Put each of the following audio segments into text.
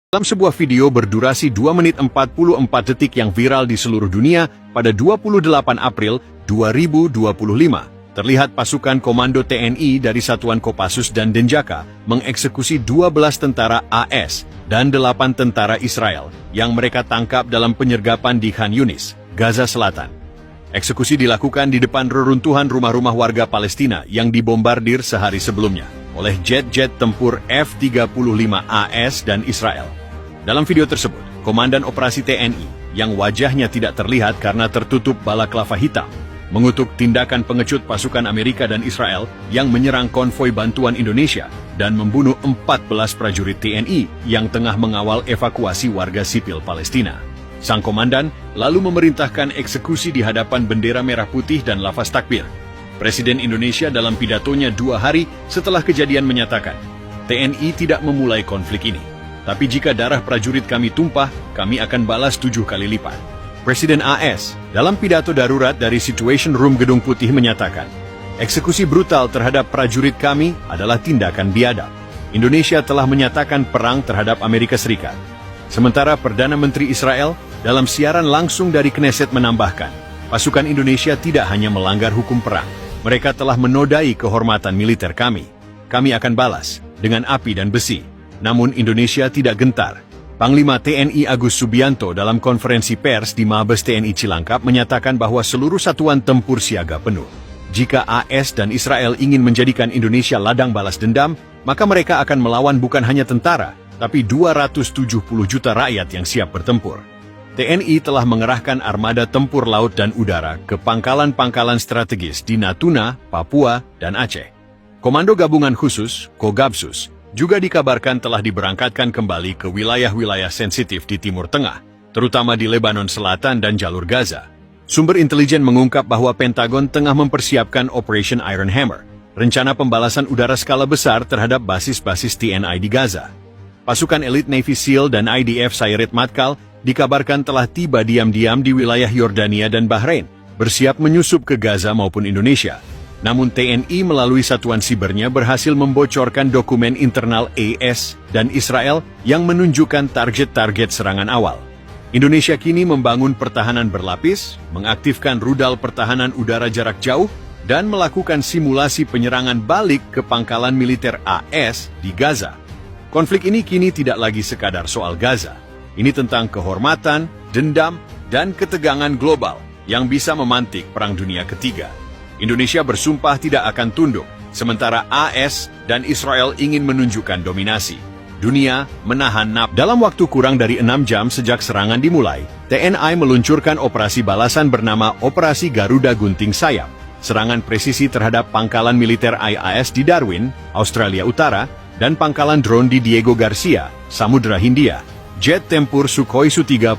Dalam sebuah video berdurasi 2 menit 44 detik yang viral di seluruh dunia pada 28 April 2025, terlihat pasukan komando TNI dari Satuan Kopassus dan Denjaka mengeksekusi 12 tentara AS dan 8 tentara Israel yang mereka tangkap dalam penyergapan di Khan Yunis, Gaza Selatan. Eksekusi dilakukan di depan reruntuhan rumah-rumah warga Palestina yang dibombardir sehari sebelumnya oleh jet-jet tempur F-35AS dan Israel. Dalam video tersebut, Komandan Operasi TNI yang wajahnya tidak terlihat karena tertutup balaklava hitam, mengutuk tindakan pengecut pasukan Amerika dan Israel yang menyerang konvoi bantuan Indonesia dan membunuh 14 prajurit TNI yang tengah mengawal evakuasi warga sipil Palestina. Sang komandan lalu memerintahkan eksekusi di hadapan bendera merah putih dan lafaz takbir. Presiden Indonesia dalam pidatonya 2 hari setelah kejadian menyatakan, TNI tidak memulai konflik ini. Tapi jika darah prajurit kami tumpah, kami akan balas 7 kali lipat. Presiden AS dalam pidato darurat dari Situation Room Gedung Putih menyatakan, eksekusi brutal terhadap prajurit kami adalah tindakan biadab. Indonesia telah menyatakan perang terhadap Amerika Serikat. Sementara Perdana Menteri Israel dalam siaran langsung dari Knesset menambahkan, pasukan Indonesia tidak hanya melanggar hukum perang, mereka telah menodai kehormatan militer kami. Kami akan balas dengan api dan besi. Namun Indonesia tidak gentar. Panglima TNI Agus Subianto dalam konferensi pers di Mabes TNI Cilangkap menyatakan bahwa seluruh satuan tempur siaga penuh. Jika AS dan Israel ingin menjadikan Indonesia ladang balas dendam, maka mereka akan melawan bukan hanya tentara, tapi 270 juta rakyat yang siap bertempur. TNI telah mengerahkan armada tempur laut dan udara ke pangkalan-pangkalan strategis di Natuna, Papua, dan Aceh. Komando Gabungan Khusus, Kogabsus, juga dikabarkan telah diberangkatkan kembali ke wilayah-wilayah sensitif di Timur Tengah, terutama di Lebanon Selatan dan jalur Gaza. Sumber intelijen mengungkap bahwa Pentagon tengah mempersiapkan Operation Iron Hammer, rencana pembalasan udara skala besar terhadap basis-basis TNI di Gaza. Pasukan elit Navy SEAL dan IDF Sayeret Matkal dikabarkan telah tiba diam-diam di wilayah Yordania dan Bahrain, bersiap menyusup ke Gaza maupun Indonesia. Namun TNI melalui satuan sibernya berhasil membocorkan dokumen internal AS dan Israel yang menunjukkan target-target serangan awal. Indonesia kini membangun pertahanan berlapis, mengaktifkan rudal pertahanan udara jarak jauh, dan melakukan simulasi penyerangan balik ke pangkalan militer AS di Gaza. Konflik ini kini tidak lagi sekadar soal Gaza. Ini tentang kehormatan, dendam, dan ketegangan global yang bisa memantik Perang Dunia Ketiga. Indonesia bersumpah tidak akan tunduk, sementara AS dan Israel ingin menunjukkan dominasi. Dunia menahan napas. Dalam waktu kurang dari 6 jam sejak serangan dimulai, TNI meluncurkan operasi balasan bernama Operasi Garuda Gunting Sayap. Serangan presisi terhadap pangkalan militer IAS di Darwin, Australia Utara, dan pangkalan drone di Diego Garcia, Samudra Hindia. Jet tempur Sukhoi Su-35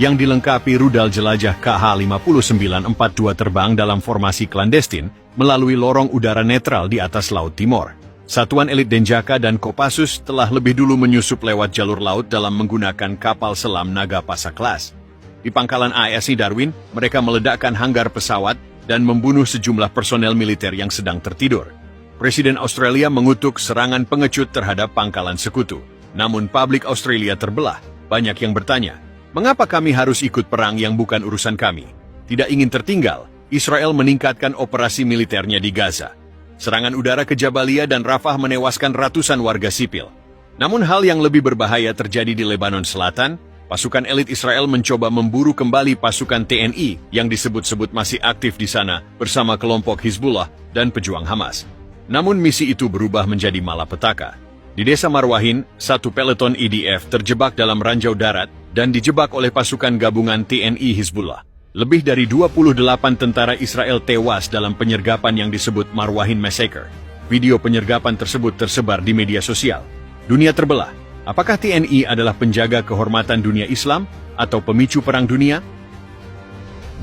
yang dilengkapi rudal jelajah KH-5942 terbang dalam formasi klandestin melalui lorong udara netral di atas Laut Timor. Satuan elit Denjaka dan Kopassus telah lebih dulu menyusup lewat jalur laut dalam menggunakan kapal selam Nagapasa kelas. Di pangkalan AS Darwin, mereka meledakkan hanggar pesawat dan membunuh sejumlah personel militer yang sedang tertidur. Presiden Australia mengutuk serangan pengecut terhadap pangkalan sekutu. Namun publik Australia terbelah. Banyak yang bertanya, mengapa kami harus ikut perang yang bukan urusan kami? Tidak ingin tertinggal, Israel meningkatkan operasi militernya di Gaza. Serangan udara ke Jabalia dan Rafah menewaskan ratusan warga sipil. Namun hal yang lebih berbahaya terjadi di Lebanon Selatan. Pasukan elit Israel mencoba memburu kembali pasukan TNI yang disebut-sebut masih aktif di sana bersama kelompok Hizbullah dan pejuang Hamas. Namun misi itu berubah menjadi malapetaka. Di desa Marwahin, satu peleton IDF terjebak dalam ranjau darat dan dijebak oleh pasukan gabungan TNI Hizbullah. Lebih dari 28 tentara Israel tewas dalam penyergapan yang disebut Marwahin Massacre. Video penyergapan tersebut tersebar di media sosial. Dunia terbelah. Apakah TNI adalah penjaga kehormatan dunia Islam atau pemicu perang dunia?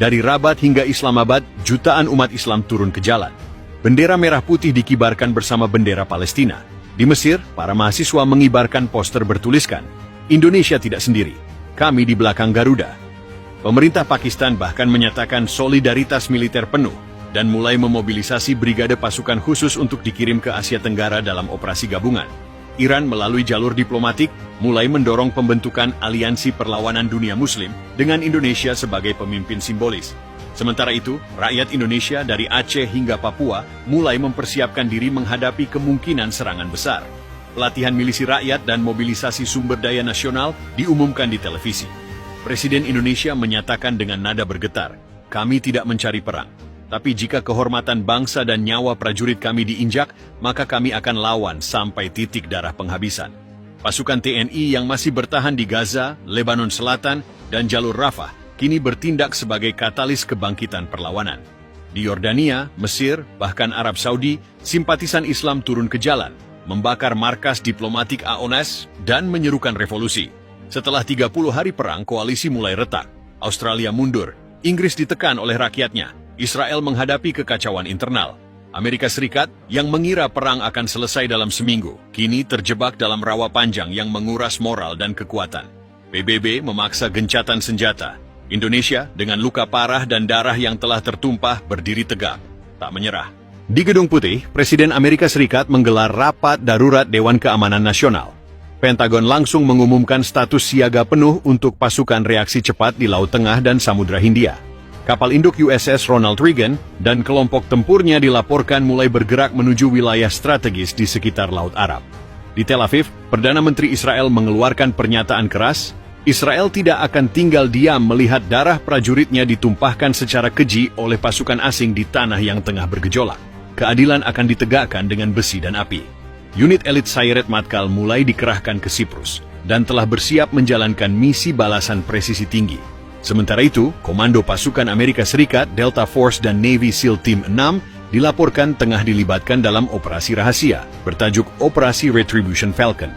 Dari Rabat hingga Islamabad, jutaan umat Islam turun ke jalan. Bendera merah putih dikibarkan bersama bendera Palestina. Di Mesir, para mahasiswa mengibarkan poster bertuliskan, Indonesia tidak sendiri, kami di belakang Garuda. Pemerintah Pakistan bahkan menyatakan solidaritas militer penuh dan mulai memobilisasi brigade pasukan khusus untuk dikirim ke Asia Tenggara dalam operasi gabungan. Iran melalui jalur diplomatik mulai mendorong pembentukan aliansi perlawanan dunia muslim dengan Indonesia sebagai pemimpin simbolis. Sementara itu, rakyat Indonesia dari Aceh hingga Papua mulai mempersiapkan diri menghadapi kemungkinan serangan besar. Pelatihan milisi rakyat dan mobilisasi sumber daya nasional diumumkan di televisi. Presiden Indonesia menyatakan dengan nada bergetar, "Kami tidak mencari perang. Tapi jika kehormatan bangsa dan nyawa prajurit kami diinjak, maka kami akan lawan sampai titik darah penghabisan." Pasukan TNI yang masih bertahan di Gaza, Lebanon Selatan, dan jalur Rafah kini bertindak sebagai katalis kebangkitan perlawanan. Di Yordania, Mesir, bahkan Arab Saudi, simpatisan Islam turun ke jalan, membakar markas diplomatik AONAS, dan menyerukan revolusi. Setelah 30 hari perang, koalisi mulai retak. Australia mundur, Inggris ditekan oleh rakyatnya, Israel menghadapi kekacauan internal. Amerika Serikat yang mengira perang akan selesai dalam seminggu, kini terjebak dalam rawa panjang yang menguras moral dan kekuatan. PBB memaksa gencatan senjata. Indonesia dengan luka parah dan darah yang telah tertumpah berdiri tegak, tak menyerah. Di Gedung Putih, Presiden Amerika Serikat menggelar rapat darurat Dewan Keamanan Nasional. Pentagon langsung mengumumkan status siaga penuh untuk pasukan reaksi cepat di Laut Tengah dan Samudra Hindia. Kapal induk USS Ronald Reagan dan kelompok tempurnya dilaporkan mulai bergerak menuju wilayah strategis di sekitar Laut Arab. Di Tel Aviv, Perdana Menteri Israel mengeluarkan pernyataan keras, Israel tidak akan tinggal diam melihat darah prajuritnya ditumpahkan secara keji oleh pasukan asing di tanah yang tengah bergejolak. Keadilan akan ditegakkan dengan besi dan api. Unit elit Sayeret Matkal mulai dikerahkan ke Siprus dan telah bersiap menjalankan misi balasan presisi tinggi. Sementara itu, Komando Pasukan Amerika Serikat, Delta Force dan Navy SEAL Team 6 dilaporkan tengah dilibatkan dalam operasi rahasia bertajuk Operasi Retribution Falcon.